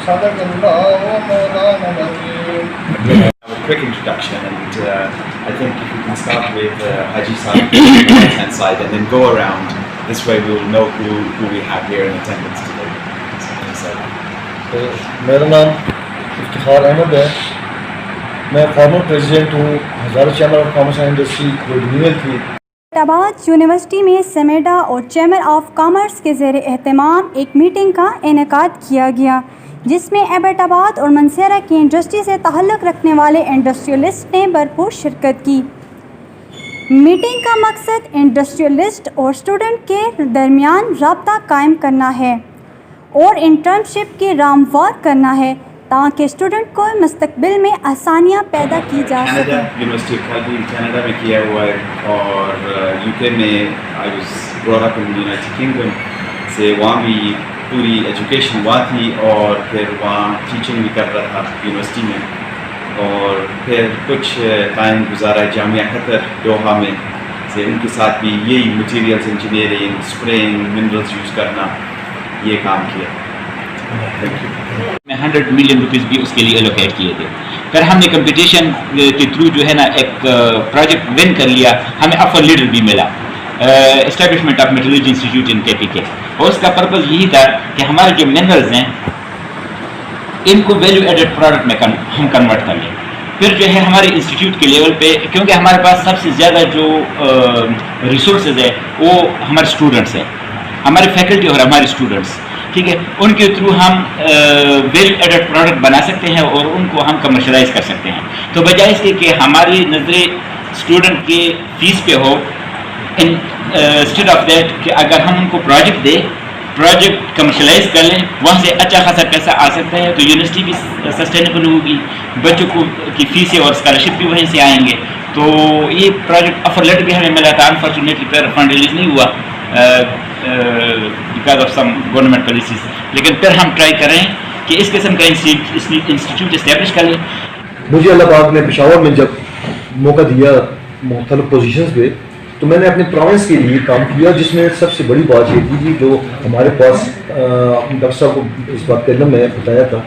صدق الله مولانا العظيم. A quick introduction, and I think if we can start with Haji Sahib on the right hand side and then go around. This way we will know who we have here in attendance today. میرا نام افتخار احمد ہے. میں farmer president ہوں Hazara chamber of commerce and industry جو renewal کی. Abbott آباد university میں سمیڈا اور چیمبر آف کامرس کے زیر اہتمام ایک میٹنگ کا انعقاد کیا گیا، جس میں ایبٹ آباد اور منسیرہ کی انڈسٹری سے تعلق رکھنے والے انڈسٹریلسٹ نے بھرپور شرکت کی. میٹنگ کا مقصد انڈسٹریلسٹ اور اسٹوڈنٹ کے درمیان رابطہ قائم کرنا ہے اور انٹرنشپ کی راہموار کرنا ہے تاکہ اسٹوڈنٹ کو مستقبل میں آسانیاں پیدا کی جا سکیں. یونیورسٹی آف کیلگری کینیڈا میں کیا ہوا ہے اور یو کے میں I was Groot up in United kingdom سے وہاں بھی پوری ایجوکیشن وہاں تھی اور پھر وہاں ٹیچنگ بھی کر رہا تھا یونیورسٹی میں اور پھر کچھ ٹائم گزارا ہے جامعہ قطر دوحہ میں سے ان کے ساتھ بھی یہی materials engineering spring minerals use کرنا یہ کام کیا. میں 100 ملین روپیز بھی اس کے لیے الوکیٹ کیے تھے. پھر ہم نے کمپٹیشن کے تھرو جو ہے نا ایک پروجیکٹ ون کر لیا، ہمیں افر لیڈر بھی ملا اسٹیبلشمنٹ آف میٹرولوجی انسٹیٹیوٹ ان کے پی کے، اور اس کا پرپز یہی تھا کہ ہمارے جو منرلز ہیں ان کو ویلیو ایڈڈ پروڈکٹ میں ہم کنورٹ کر لیں. پھر جو ہے ہمارے انسٹیٹیوٹ کے لیول پہ، کیونکہ ہمارے پاس سب سے زیادہ جو ریسورسز ہے وہ ہمارے اسٹوڈنٹس ہیں، ہمارے فیکلٹی اور ہمارے اسٹوڈنٹس، ٹھیک ہے، ان کے تھرو ہم ویلیو ایڈڈ پروڈکٹ بنا سکتے ہیں اور ان کو ہم کمرشلائز کر سکتے ہیں. تو بجائے اس کے کہ ہماری نظریں اسٹوڈنٹ کے فیس پہ ہو، انسٹیڈ آف دیٹ کہ اگر ہم ان کو پروجیکٹ دیں، پروجیکٹ کمرشلائز کر لیں، وہاں سے اچھا خاصا پیسہ آ سکتا ہے تو یونیورسٹی بھی سسٹینیبل ہوگی، بچوں کو کی فیسیں اور اسکالرشپ بھی وہیں سے آئیں گے. تو یہ پروجیکٹ آفر لیٹر بھی ہمیں ملا تھا، انفارچونیٹلی پھر فنڈ ریلیز نہیں ہوا because of some government policies, لیکن پھر ہم ٹرائی کریں کہ اس قسم کا انسٹیٹیوٹ اسٹیبلش کر لیں. مجھے اللہ پاک نے پشاور میں جب موقع دیا مختلف پوزیشنز پہ، تو میں نے اپنے پروونس کے لیے کام کیا، جس میں سب سے بڑی بات یہ تھی جو ہمارے پاس ڈاکٹر صاحب کو اس بات کا علم میں بتایا تھا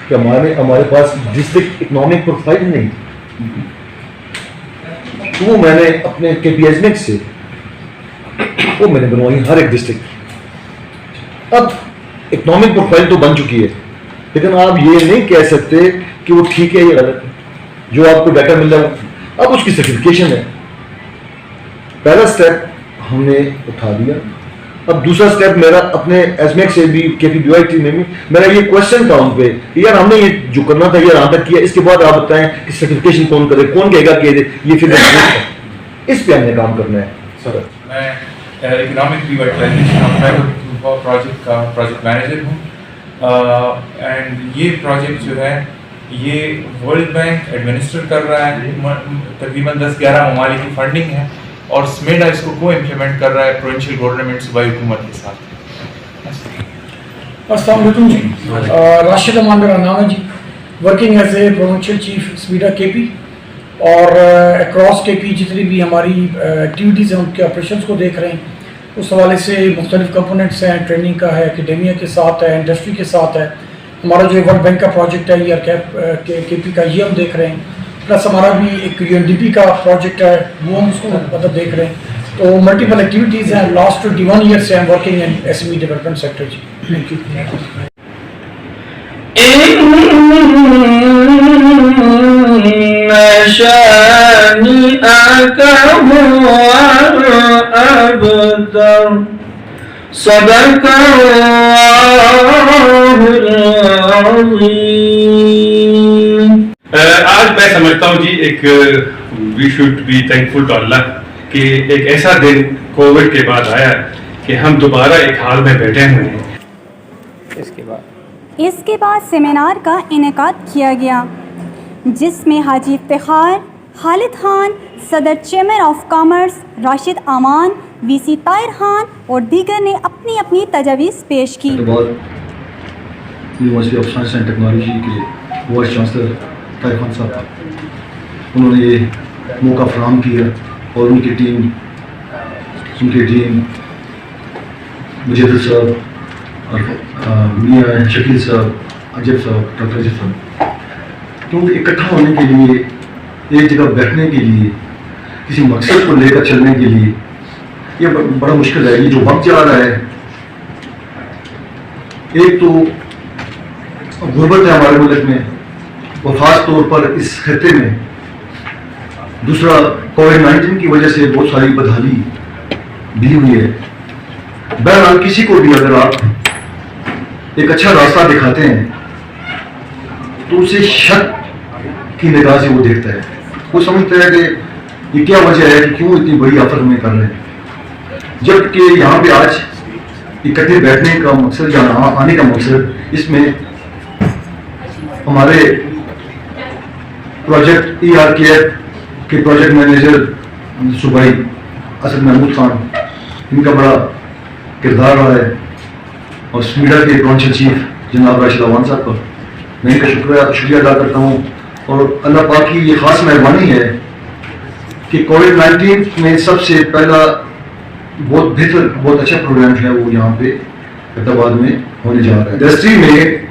کہ ہمارے پاس ڈسٹرکٹ اکنامک پروفائل نہیں. تو وہ میں نے اپنے کے پی ایزمک سے وہ میں نے بنوائی ہر ایک ڈسٹرکٹ. اب اکنامک پروفائل تو بن چکی ہے، لیکن آپ یہ نہیں کہہ سکتے کہ وہ ٹھیک ہے یا غلط ہے. جو آپ کو ڈیٹا مل رہا ہے اب اس کی سرٹیفکیشن ہے. پہلا سٹیپ ہم نے اٹھا دیا. اب دوسرا سٹیپ میرا اپنے ایزمیک سے بھی کے پی بی آئی ٹی میں بھی میرا یہ کوشچن تھا ان پہ، یار ہم نے یہ جو کرنا تھا یہ یہاں تک کیا، اس کے بعد آپ بتائیں کہ سرٹیفکیشن کون کرے، کون کہے گا کہ یہ پھر اس پہ ہم نے کام کرنا ہے. سر میں اکنامک ریویٹلائزیشن پروجیکٹ کا پروجیکٹ مینیجر ہوں، اینڈ یہ پروجیکٹ جو ہے یہ ورلڈ بینک ایڈمنسٹر کر رہا ہے، تقریباً 10-11 ممالک کی فنڈنگ ہے اور سمیڈا اس کو امپلیمنٹ کر رہا ہے پروونشل گورنمنٹ صوبائی حکومت کے ساتھ. السلام علیکم جی، راشد امان میرا نام ہے جی، working as a provincial chief SMEDA K P, اور اکراس کے پی جتنی بھی ہماری ایکٹیویٹیز ہیں ان کے آپریشنس کو دیکھ رہے ہیں. اس حوالے سے مختلف کمپوننٹس ہیں، ٹریننگ کا ہے، اکیڈیمیا کے ساتھ ہے، انڈسٹری کے ساتھ ہے. ہمارا جو ورلڈ بینک کا پروجیکٹ ہے یہ کے پی کا یہ ہم دیکھ رہے ہیں، پلس ہمارا بھی ایک یو این ڈی پی کا پروجیکٹ ہے وہ ہم اس کو مطلب دیکھ رہے ہیں. تو ملٹیپل ایکٹیویٹیز ہیں. لاسٹ 21 ایئر سے ہم working in S M E development sector جی. Thank you. صدق آج میں سمجھتا ہوں جی ایک we should be thankful to اللہ کہ ایک ایسا دن کووڈ کے بعد آیا کہ ہم دوبارہ ایک حال میں بیٹھے ہوئے ہیں. اس کے بعد سیمینار کا انعقاد کیا گیا جس میں حاجی افتخار، خالد خان، صدر چیمبر آف کامرس راشد امان، وی سی طاہر خان اور دیگر نے اپنی اپنی تجاویز پیش کی. University of science and technology کے وائس چانسلر طاہر خان صاحب، انہوں نے یہ موقع فراہم کیا اور ان کی ٹیم مجدد صاحب، میاں شکیل صاحب अजब साहब, डॉक्टर अजब साहब, क्योंकि इकट्ठा होने के लिए, एक जगह बैठने के लिए, किसी मकसद को लेकर चलने के लिए ये बड़ा मुश्किल है। ये जो वक्त जा रहा है, एक तो गुर्बत है हमारे मुल्क में और ख़ास तौर पर इस खत्े में, दूसरा कोविड-19 की वजह से बहुत सारी बदहाली भी हुई है। बहरहाल किसी को भी अगर आप एक अच्छा रास्ता दिखाते हैं तो उसे शक की निगाह से वो देखता है, वो समझता है कि ये क्या वजह है कि क्यों इतनी बड़ी आफत में कर रहे हैं। जबकि यहाँ पे आज इकट्ठे बैठने का मकसद या आने का मकसद, इसमें हमारे प्रोजेक्ट ERKF के प्रोजेक्ट मैनेजर सूबाई असद महमूद खान, इनका बड़ा किरदार रहा है, और स्पीडा के प्रोविंशियल चीफ जनाब राशिद अवान साहब का मैं इनका शुक्रिया अदा करता हूँ। और अल्लाह पाक की ये ख़ास मेहरबानी है कि कोविड-19 में सबसे पहला बहुत बेहतर, बहुत अच्छा प्रोग्राम है वो यहाँ पे फैसलाबाद में होने जा रहा है। इंडस्ट्री में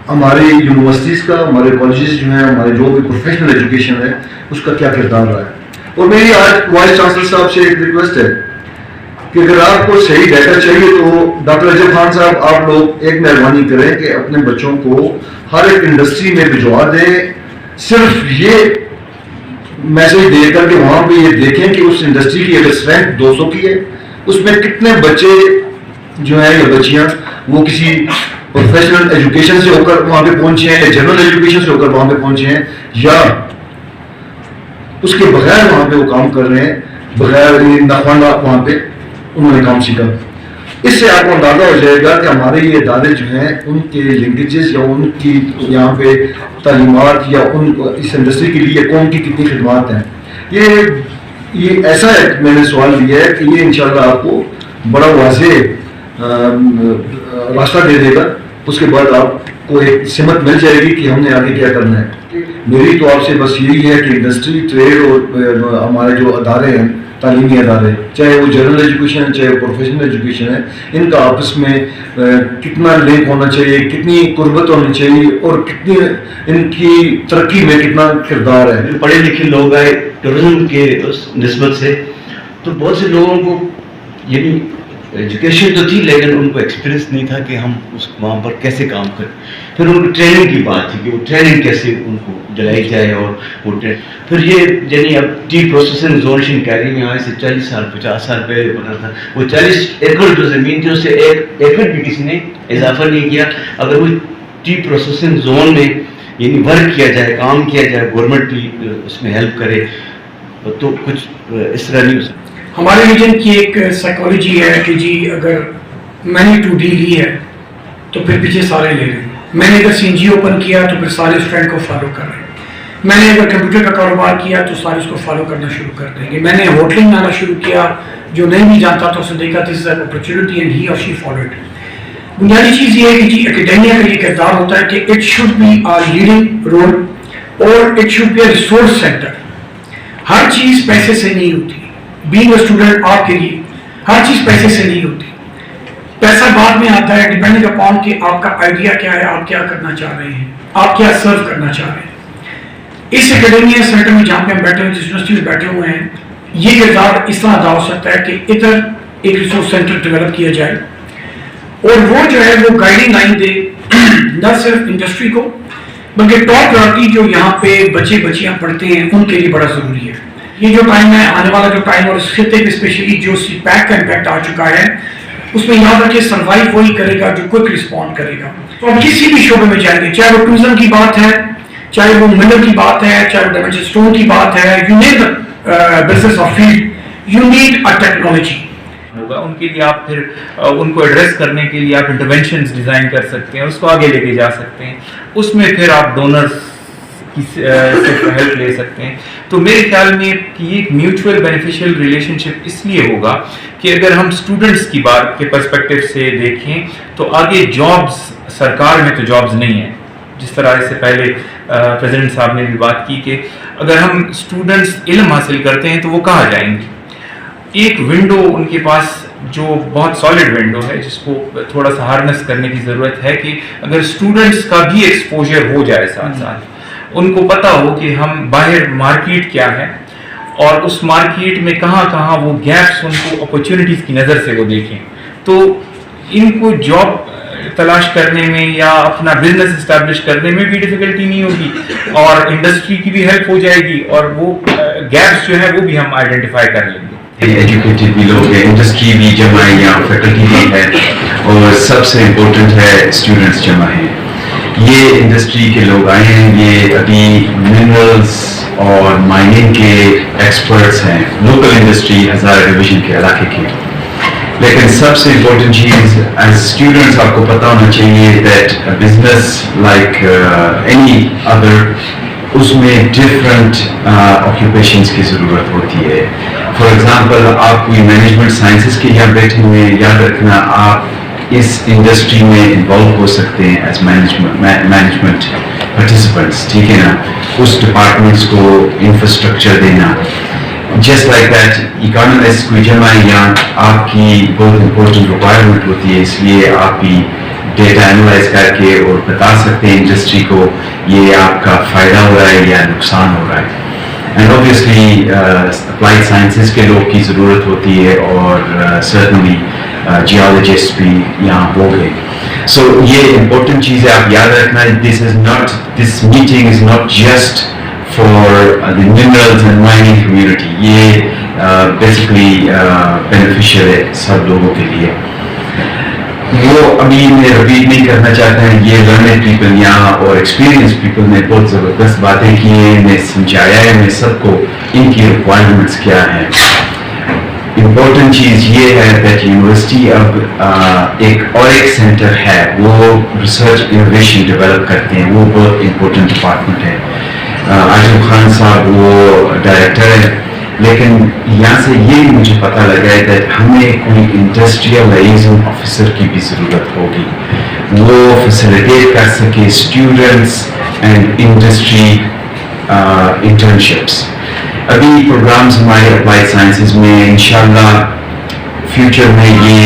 हमारी यूनिवर्सिटीज़ का, हमारे कॉलेजेस जो हैं, हमारे जो भी प्रोफेशनल एजुकेशन है, उसका क्या किरदार रहा है। और मेरी आज वाइस चांसलर साहब से एक रिक्वेस्ट है कि अगर आपको सही डाटा चाहिए तो डॉक्टर अजब खान साहब, आप लोग एक मेहरबानी करें कि अपने बच्चों को हर एक इंडस्ट्री में भिजवा दें, सिर्फ ये मैसेज देकर के वहाँ पे ये देखें कि उस इंडस्ट्री की अगर स्ट्रेंथ 200 की है, उसमें कितने बच्चे जो हैं या बच्चियाँ वो किसी प्रोफेशनल एजुकेशन से होकर वहाँ पे पहुँचे हैं या जनरल एजुकेशन से होकर वहाँ पे पहुँचे हैं, या उसके बगैर वहाँ पे वो काम कर रहे हैं, बगैर नखवाना वहाँ पे उन्होंने काम सीखा। इससे आपको अंदाजा हो जाएगा कि हमारे ये इदारे जो हैं उनके लिंकेजेस या उनकी यहाँ पे तालीमात या उन इस इंडस्ट्री के लिए कौन की कितनी खिदमात हैं। ये ऐसा है, मैंने सवाल दिया है कि ये इंशाल्लाह आपको बड़ा वाज़ेह रास्ता दे देगा। उसके बाद आपको एक सिमत मिल जाएगी कि हमने आगे क्या करना है। मेरी तो आपसे बस यही है कि इंडस्ट्री, ट्रेड और हमारे जो अदारे हैं, तालीमी अदारे, चाहे वो जनरल एजुकेशन है, चाहे वो प्रोफेशनल एजुकेशन है, इनका आपस में कितना लिंक होना चाहिए, कितनी कुर्बत होनी चाहिए और कितनी इनकी तरक्की में कितना किरदार है। पढ़े लिखे लोग आए टूरिज्म के उस निस्बत से, तो बहुत से लोगों को यानी एजुकेशन तो थी लेकिन उनको एक्सपीरियंस नहीं था कि हम उस वहाँ पर कैसे काम करें। फिर उनको ट्रेनिंग की बात थी कि वो ट्रेनिंग कैसे उनको दिलाई जाए, और वो फिर ये यानी अब टी प्रोसेसिंग जोन शिनकारी में यहाँ से 40 साल 50 साल पहले बना था। वो 40 एकड़ जो ज़मीन थी उससे 1 एकड़ भी किसी ने इजाफा नहीं किया। अगर वो टी प्रोसेसिंग जोन में यानी वर्क किया जाए, काम किया जाए, गवर्नमेंट भी उसमें हेल्प करे, तो कुछ इस तरह नहीं हो सकता। हमारे रीजन की एक साइकोलॉजी है कि जी अगर मैंने 2D ली है तो फिर पीछे सारे ले रहे हैं, मैंने अगर CNG ओपन किया तो फिर सारे उस ट्रेंड को फॉलो कर रहे हैं, मैंने अगर कंप्यूटर का कारोबार किया तो सारे उसको फॉलो करना शुरू कर देंगे, मैंने होटलिंग में आना शुरू किया, जो नहीं भी जानता था उसने देखा this is an opportunity and he और शी फॉलोड। बुनियादी चीज़ ये है कि जी एकेडेमिया का ये किरदार होता है कि it should be a leading role और it should be a resource centre. हर चीज़ पैसे से नहीं होती। बीइंग अ स्टूडेंट आपके लिए हर चीज़ पैसे से नहीं होती, पैसा बाद में आता है डिपेंडिंग अपॉन कि आपका आइडिया क्या है, आप क्या करना चाह रहे हैं, आप क्या सर्व करना चाह रहे हैं। इस एकेडेमिया सेंटर में जहाँ पे हम बैठे हुए, जिस यूनिवर्सिटी में बैठे हुए हैं, ये किरदार इस तरह अदा हो सकता है कि इधर एक रिसोर्स सेंटर डेवलप किया जाए और वो जो है वो गाइडिंग लाइन दे न सिर्फ इंडस्ट्री को बल्कि टॉप प्रायोरिटी जो यहाँ पे बच्चे बच्चियाँ पढ़ते हैं उनके लिए बड़ा ज़रूरी है। ये जो टाइम है, आने वाला जो टाइम और इस खिते पे स्पेशली जो CPAC का इम्पैक्ट आ चुका है, उसमें याद रखिए सर्वाइव वही करेगा जो क्विक रिस्पॉन्ड करेगा। तो अब किसी भी शोबे में जाएंगे, चाहे वो टूरिज्म की बात है, चाहे वो मिनरल की बात है, चाहे वो डायमेंशन स्टोन की बात है, you need business of field, you need a technology. होगा उनके लिए आप फिर उनको एड्रेस करने के लिए आप इंटरवेंशंस डिज़ाइन कर सकते हैं, उसको आगे लेके जा सकते हैं, उसमें फिर आप डोनर्स की से हेल्प ले सकते हैं। तो मेरे ख्याल में कि एक म्यूचुअल बेनिफिशियल रिलेशनशिप इसलिए होगा कि अगर हम स्टूडेंट्स की बात के पर्सपेक्टिव से देखें तो आगे जॉब्स, सरकार में तो जॉब्स नहीं है, जिस तरह से पहले प्रेसिडेंट साहब ने भी बात की कि अगर हम स्टूडेंट्स इल्म हासिल करते हैं तो वो कहाँ जाएंगे। एक विंडो उनके पास जो बहुत सॉलिड विंडो है जिसको थोड़ा सा हार्नेस करने की ज़रूरत है कि अगर स्टूडेंट्स का भी एक्सपोजर हो जाए साथ साथ, उनको पता हो कि हम बाहर मार्केट क्या है और उस मार्केट में कहाँ कहाँ वो गैप्स उनको अपॉर्चुनिटीज़ की नज़र से वो देखें, तो इनको जॉब तलाश करने में या अपना बिजनेस इस्टेब्लिश करने में भी डिफ़िकल्टी नहीं होगी और इंडस्ट्री की भी हेल्प हो जाएगी और वो गैप्स जो है वो भी हम आइडेंटिफाई कर लेंगे। एजुकेटेड भी लोग हैं, इंडस्ट्री भी जमा है, यहाँ फैकल्टी भी है और सबसे इम्पोर्टेंट है स्टूडेंट्स जमा हैं। ये इंडस्ट्री के लोग आए हैं, ये अभी मिनरल्स और माइनिंग के एक्सपर्ट्स हैं, लोकल इंडस्ट्री हज़ारा डिवीज़न के इलाके के। लेकिन सबसे इम्पोर्टेंट चीज़ एज स्टूडेंट्स आपको पता होना चाहिए that business like any other, उसमें डिफरेंट ऑक्यूपेशंस की ज़रूरत होती है। फॉर एग्जांपल आप कोई मैनेजमेंट साइंसेस के यहाँ बैठे हुए हैं, याद रखना आप इस इंडस्ट्री में इन्वॉल्व हो सकते हैं एज मैनेजमेंट पार्टिसिपेंट्स, ठीक है ना। उस डिपार्टमेंट्स को इंफ्रास्ट्रक्चर देना, जस्ट लाइक दैट इकोनॉमिस्ट कोई जमा है यहाँ, आपकी बहुत इम्पोर्टेंट रिक्वायरमेंट होती है, इसलिए आप भी डेटा एनालाइज करके और बता सकते हैं इंडस्ट्री को ये आपका फ़ायदा हो रहा है या नुकसान हो रहा है। एंड ऑब्वियसली अप्लाइड साइंसेस के लोग की ज़रूरत होती है और सर्टनली जियोलॉजिस्ट भी यहाँ होंगे। सो ये इम्पोर्टेंट चीज़ है, आप याद रखना, this meeting is not just for the minerals and mining community, ये बेसिकली बेनिफिशियल है सब लोगों के लिए। वो अभी मैं रिपीट नहीं करना चाहता है, ये लर्नेड पीपल यहाँ और एक्सपीरियंस पीपल ने बहुत ज़बरदस्त बातें की हैं, मैं समझाया है मैं सबको इनकी रिक्वायरमेंट्स क्या हैं। इम्पोर्टेंट चीज़ ये है दैट यूनिवर्सिटी अब एक सेंटर है, वो रिसर्च इनोवेशन डेवलप करते हैं, वो बहुत इम्पोर्टेंट डिपार्टमेंट है। आजम खान साहब वो डायरेक्टर है, लेकिन यहाँ से ये मुझे पता लगा है कि हमें कोई इंडस्ट्रियल लाइजेशन ऑफिसर की भी ज़रूरत होगी, वो फैसिलिटेट कर सके स्टूडेंट्स एंड इंडस्ट्री इंटर्नशिप्स। अभी प्रोग्राम्स हमारे अप्लाइड साइंसेस में इंशाल्लाह फ्यूचर में ये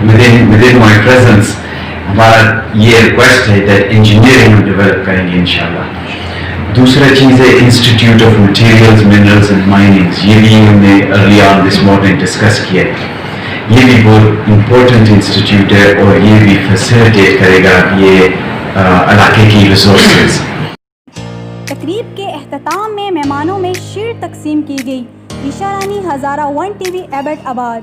विदिन माय प्रेजेंस हमारा ये रिक्वेस्ट है दैट इंजीनियरिंग हम डेवलप करेंगे इंशाल्लाह। दूसरा चीज़ है institute of materials minerals and minings, ये भी हमने early on this morning discuss किया है। ये भी बहुत इम्पोर्टेंट इंस्टीट्यूट है और ये भी फैसिलिटेट करेगा ये इलाके की रिसोर्सेज। तकरीब के अख्ताम में मेहमानों में शील्ड तकसीम की गई। ईशा रानी, हज़ारा 1 TV, एबट आबाद।